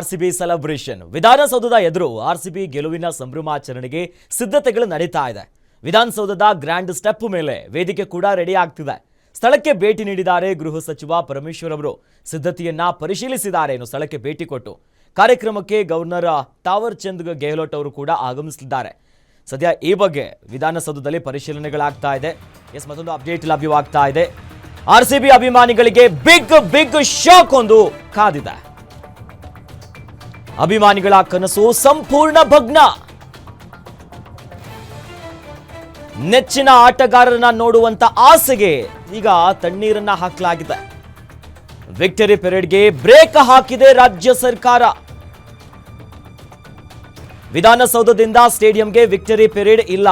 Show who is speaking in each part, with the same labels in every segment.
Speaker 1: RCB celebration ವಿಧಾನಸೌಧದ ಎದುರು RCB ಗೆಲುವಿನ ಸಂಭ್ರಮಾಚರಣೆಗೆ ಸಿದ್ಧತೆಗಳು ನಡೀತಾ ಇದೆ. ವಿಧಾನಸೌಧದ ಗ್ರ್ಯಾಂಡ್ ಸ್ಟೆಪ್ ಮೇಲೆ ವೇದಿಕೆ ಕೂಡ ರೆಡಿ ಆಗ್ತಿದೆ. ಸ್ಥಳಕ್ಕೆ ಭೇಟಿ ನೀಡಿದ್ದಾರೆ ಗೃಹ ಸಚಿವ ಪರಮೇಶ್ವರ್ ಅವರು. ಸಿದ್ಧತೆಯನ್ನ ಪರಿಶೀಲಿಸಿದ್ದಾರೆ. ಸ್ಥಳಕ್ಕೆ ಭೇಟಿ ಕೊಟ್ಟು ಕಾರ್ಯಕ್ರಮಕ್ಕೆ ಗವರ್ನರ್ ತಾವರ್ ಚಂದ್ ಗೆಹ್ಲೋಟ್ ಅವರು ಕೂಡ ಆಗಮಿಸಲಿದ್ದಾರೆ. ಸದ್ಯ ಈ ಬಗ್ಗೆ ವಿಧಾನಸೌಧದಲ್ಲಿ ಪರಿಶೀಲನೆಗಳಾಗ್ತಾ ಇದೆ. ಮತ್ತೊಂದು ಅಪ್ಡೇಟ್ ಲಭ್ಯವಾಗ್ತಾ ಇದೆ. ಆರ್ಸಿಬಿ ಅಭಿಮಾನಿಗಳಿಗೆ ಬಿಗ್ ಶಾಕ್ ಒಂದು ಕಾದಿದೆ. ಅಭಿಮಾನಿಗಳ ಕನಸು ಸಂಪೂರ್ಣ ಭಗ್ನ. ನೆಚ್ಚಿನ ಆಟಗಾರರನ್ನ ನೋಡುವಂತ ಆಸೆಗೆ ಈಗ ತಣ್ಣೀರನ್ನ ಹಾಕಲಾಗಿದೆ. ವಿಕ್ಟರಿ ಪೆರೇಡ್ಗೆ ಬ್ರೇಕ್ ಹಾಕಿದೆ ರಾಜ್ಯ ಸರ್ಕಾರ. ವಿಧಾನಸೌಧದಿಂದ ಸ್ಟೇಡಿಯಂಗೆ ವಿಕ್ಟರಿ ಪೆರೇಡ್ ಇಲ್ಲ.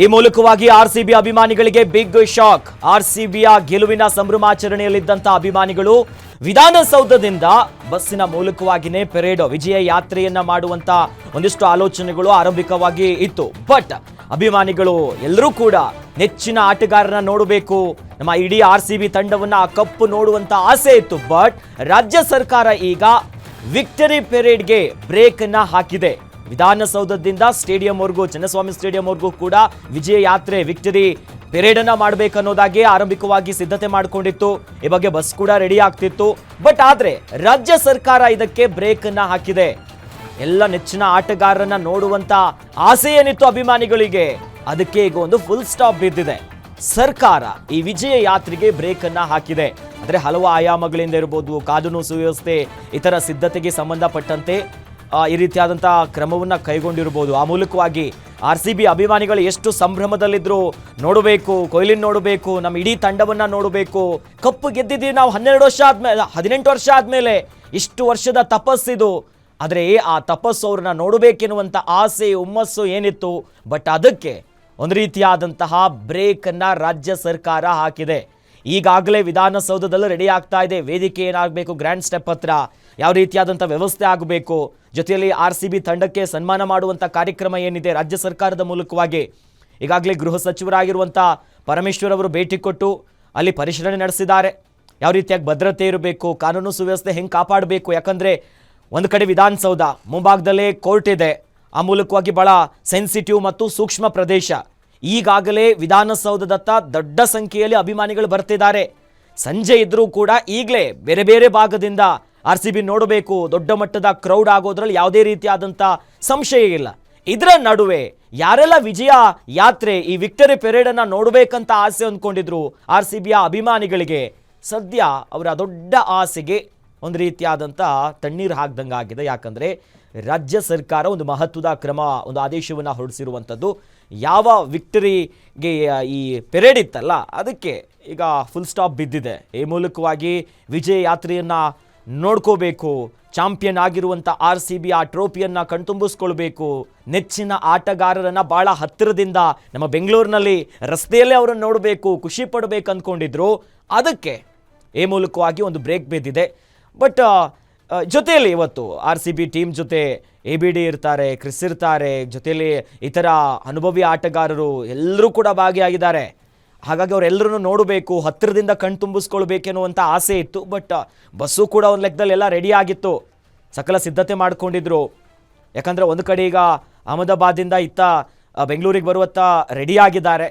Speaker 1: ಈ ಮೂಲಕವಾಗಿ ಆರ್ಸಿಬಿ ಅಭಿಮಾನಿಗಳಿಗೆ ಬಿಗ್ ಶಾಕ್. ಆರ್ಸಿಬಿಯ ಗೆಲುವಿನ ಸಂಭ್ರಮಾಚರಣೆಯಲ್ಲಿದ್ದಂತ ಅಭಿಮಾನಿಗಳು ವಿಧಾನಸೌಧದಿಂದ ಬಸ್ಸಿನ ಮೂಲಕವಾಗಿಯೇ ಪೆರೇಡ್ ವಿಜಯ ಯಾತ್ರೆಯನ್ನ ಮಾಡುವಂತ ಒಂದಿಷ್ಟು ಆಲೋಚನೆಗಳು ಆರಂಭಿಕವಾಗಿ ಇತ್ತು. ಬಟ್ ಅಭಿಮಾನಿಗಳು ಎಲ್ಲರೂ ಕೂಡ ನೆಚ್ಚಿನ ಆಟಗಾರನ ನೋಡಬೇಕು, ನಮ್ಮ ಇಡೀ ಆರ್ಸಿಬಿ ತಂಡವನ್ನ ಕಪ್ಪು ನೋಡುವಂತ ಆಸೆ ಇತ್ತು. ಬಟ್ ರಾಜ್ಯ ಸರ್ಕಾರ ಈಗ ವಿಕ್ಟರಿ ಪೆರೇಡ್ಗೆ ಬ್ರೇಕ್ ಅನ್ನ ಹಾಕಿದೆ. ವಿಧಾನಸೌಧದಿಂದ ಸ್ಟೇಡಿಯಂವರೆಗೂ, ಚಿನ್ನಸ್ವಾಮಿ ಸ್ಟೇಡಿಯಂವರೆಗೂ ಕೂಡ ವಿಜಯ ಯಾತ್ರೆ ವಿಕ್ಟರಿ ಪೆರೇಡ್ ಅನ್ನ ಮಾಡಬೇಕನ್ನೋದಾಗಿ ಆರಂಭಿಕವಾಗಿ ಸಿದ್ಧತೆ ಮಾಡಿಕೊಂಡಿತ್ತು. ಈ ಬಗ್ಗೆ ಬಸ್ ಕೂಡ ರೆಡಿ ಆಗ್ತಿತ್ತು. ಬಟ್ ಆದ್ರೆ ರಾಜ್ಯ ಸರ್ಕಾರ ಇದಕ್ಕೆ ಬ್ರೇಕ್ ಅನ್ನ ಹಾಕಿದೆ. ಎಲ್ಲ ನೆಚ್ಚಿನ ಆಟಗಾರರನ್ನ ನೋಡುವಂತ ಆಸೆ ಏನಿತ್ತು ಅಭಿಮಾನಿಗಳಿಗೆ, ಅದಕ್ಕೆ ಈಗ ಒಂದು ಫುಲ್ ಸ್ಟಾಪ್ ಬಿದ್ದಿದೆ. ಸರ್ಕಾರ ಈ ವಿಜಯ ಯಾತ್ರೆಗೆ ಬ್ರೇಕ್ ಅನ್ನ ಹಾಕಿದೆ. ಅಂದ್ರೆ ಹಲವು ಆಯಾಮಗಳಿಂದ ಇರಬಹುದು, ಕಾನೂನು ಸುವ್ಯವಸ್ಥೆ, ಇತರ ಸಿದ್ಧತೆಗೆ ಸಂಬಂಧಪಟ್ಟಂತೆ ಈ ರೀತಿಯಾದಂತಹ ಕ್ರಮವನ್ನ ಕೈಗೊಂಡಿರಬಹುದು. ಆ ಮೂಲಕವಾಗಿ ಆರ್ಸಿಬಿ ಅಭಿಮಾನಿಗಳು ಎಷ್ಟು ಸಂಭ್ರಮದಲ್ಲಿದ್ರು. ನೋಡಬೇಕು, ಕೊಹ್ಲಿನ ನೋಡಬೇಕು, ನಮ್ಮ ಇಡೀ ತಂಡವನ್ನ ನೋಡಬೇಕು, ಕಪ್ಪು ಗೆದ್ದಿದ್ದೀವಿ ನಾವು 12 ವರ್ಷ ಆದ್ಮೇಲೆ, 18 ವರ್ಷ ಆದ್ಮೇಲೆ. ಇಷ್ಟು ವರ್ಷದ ತಪಸ್ಸಿದು. ಆದರೆ ಆ ತಪಸ್ಸು ಅವ್ರನ್ನ ನೋಡಬೇಕೆನ್ನುವಂಥ ಆಸೆ, ಹುಮ್ಮಸ್ಸು ಏನಿತ್ತು, ಬಟ್ ಅದಕ್ಕೆ ಒಂದು ರೀತಿಯಾದಂತಹ ಬ್ರೇಕ್ ಅನ್ನ ರಾಜ್ಯ ಸರ್ಕಾರ ಹಾಕಿದೆ. ಈಗಾಗಲೇ ವಿಧಾನಸೌಧದಲ್ಲಿ ರೆಡಿ ಆಗ್ತಾ ಇದೆ. ವೇದಿಕೆ ಏನಾಗಬೇಕು, ಗ್ರ್ಯಾಂಡ್ ಸ್ಟೆಪ್ ಹತ್ರ ಯಾವ ರೀತಿಯಾದಂಥ ವ್ಯವಸ್ಥೆ ಆಗಬೇಕು, ಜೊತೆಯಲ್ಲಿ ಆರ್ಸಿಬಿ ತಂಡಕ್ಕೆ ಸನ್ಮಾನ ಮಾಡುವಂಥ ಕಾರ್ಯಕ್ರಮ ಏನಿದೆ ರಾಜ್ಯ ಸರ್ಕಾರದ ಮೂಲಕವಾಗಿ ಈಗಾಗಲೇ ಗೃಹ ಸಚಿವರಾಗಿರುವಂಥ ಪರಮೇಶ್ವರ್ ಅವರು ಭೇಟಿ ಕೊಟ್ಟು ಅಲ್ಲಿ ಪರಿಶೀಲನೆ ನಡೆಸಿದ್ದಾರೆ. ಯಾವ ರೀತಿಯಾಗಿ ಭದ್ರತೆ ಇರಬೇಕು, ಕಾನೂನು ಸುವ್ಯವಸ್ಥೆ ಹೆಂಗೆ ಕಾಪಾಡಬೇಕು. ಯಾಕಂದರೆ ಒಂದು ಕಡೆ ವಿಧಾನಸೌಧ, ಮುಂಭಾಗದಲ್ಲೇ ಕೋರ್ಟ್ ಇದೆ. ಆ ಮೂಲಕವಾಗಿ ಬಹಳ ಸೆನ್ಸಿಟಿವ್ ಮತ್ತು ಸೂಕ್ಷ್ಮ ಪ್ರದೇಶ. ಈಗಾಗಲೇ ವಿಧಾನಸೌಧದತ್ತ ದೊಡ್ಡ ಸಂಖ್ಯೆಯಲ್ಲಿ ಅಭಿಮಾನಿಗಳು ಬರ್ತಿದ್ದಾರೆ. ಸಂಜೆ ಇದ್ರೂ ಕೂಡ ಈಗಲೇ ಬೇರೆ ಬೇರೆ ಭಾಗದಿಂದ ಆರ್ಸಿಬಿ ನೋಡಬೇಕು, ದೊಡ್ಡ ಮಟ್ಟದ ಕ್ರೌಡ್ ಆಗೋದ್ರಲ್ಲಿ ಯಾವುದೇ ರೀತಿಯಾದಂಥ ಸಂಶಯ ಇಲ್ಲ. ಇದರ ನಡುವೆ ಯಾರೆಲ್ಲ ವಿಜಯ ಯಾತ್ರೆ, ಈ ವಿಕ್ಟರಿ ಪೆರೇಡ್ ಅನ್ನ ನೋಡಬೇಕಂತ ಆಸೆ ಅಂದ್ಕೊಂಡಿದ್ರು ಆರ್ಸಿಬಿಯ ಅಭಿಮಾನಿಗಳಿಗೆ, ಸದ್ಯ ಅವರ ದೊಡ್ಡ ಆಸೆಗೆ ಒಂದು ರೀತಿಯಾದಂಥ ತಣ್ಣೀರು ಹಾಕ್ದಂಗಾಗಿದೆ. ಯಾಕಂದರೆ ರಾಜ್ಯ ಸರ್ಕಾರ ಒಂದು ಮಹತ್ವದ ಕ್ರಮ, ಒಂದು ಆದೇಶವನ್ನು ಹೊರಡಿಸಿರುವಂಥದ್ದು. ಯಾವ ವಿಕ್ಟರಿಗೆ ಈ ಪೆರೇಡ್ ಇತ್ತಲ್ಲ, ಅದಕ್ಕೆ ಈಗ ಫುಲ್ ಸ್ಟಾಪ್ ಬಿದ್ದಿದೆ. ಈ ಮೂಲಕವಾಗಿ ವಿಜಯ ಯಾತ್ರೆಯನ್ನು ನೋಡ್ಕೋಬೇಕು. ಚಾಂಪಿಯನ್ ಆಗಿರುವಂಥ ಆರ್ಸಿಬಿ ಆ ಟ್ರೋಫಿಯನ್ನು ಕಣ್ತುಂಬಿಸ್ಕೊಳ್ಬೇಕು. ನೆಚ್ಚಿನ ಆಟಗಾರರನ್ನು ಭಾಳ ಹತ್ತಿರದಿಂದ ನಮ್ಮ ಬೆಂಗಳೂರಿನಲ್ಲಿ ರಸ್ತೆಯಲ್ಲೇ ಅವರನ್ನು ನೋಡಬೇಕು, ಖುಷಿ ಪಡಬೇಕು ಅಂದ್ಕೊಂಡಿದ್ರು. ಅದಕ್ಕೆ ಈ ಮೂಲಕವಾಗಿ ಒಂದು ಬ್ರೇಕ್ ಬಿದ್ದಿದೆ. ಬಟ್ ಜೊತೆಯಲ್ಲಿ ಇವತ್ತು ಆರ್ಸಿಬಿ ಟೀಮ್ ಜೊತೆ ABD ಇರ್ತಾರೆ, ಕ್ರಿಸ್ ಇರ್ತಾರೆ, ಜೊತೆಯಲ್ಲಿ ಇತರ ಅನುಭವಿ ಆಟಗಾರರು ಎಲ್ಲರೂ ಕೂಡ ಭಾಗಿಯಾಗಿದ್ದಾರೆ. ಹಾಗಾಗಿ ಅವರೆಲ್ಲರೂ ನೋಡಬೇಕು, ಹತ್ತಿರದಿಂದ ಕಣ್ತುಂಬಿಸ್ಕೊಳ್ಬೇಕೆನ್ನುವಂಥ ಆಸೆ ಇತ್ತು. ಬಟ್ ಬಸ್ಸು ಕೂಡ ಒಂದು ಲೆಕ್ಕದಲ್ಲಿ ಎಲ್ಲ ರೆಡಿ ಆಗಿತ್ತು, ಸಕಲ ಸಿದ್ಧತೆ ಮಾಡ್ಕೊಂಡಿದ್ರು. ಯಾಕಂದರೆ ಒಂದು ಕಡೆ ಈಗ ಅಹಮದಾಬಾದಿಂದ ಇತ್ತ ಬೆಂಗಳೂರಿಗೆ ಬರುವತ್ತ ರೆಡಿ ಆಗಿದ್ದಾರೆ.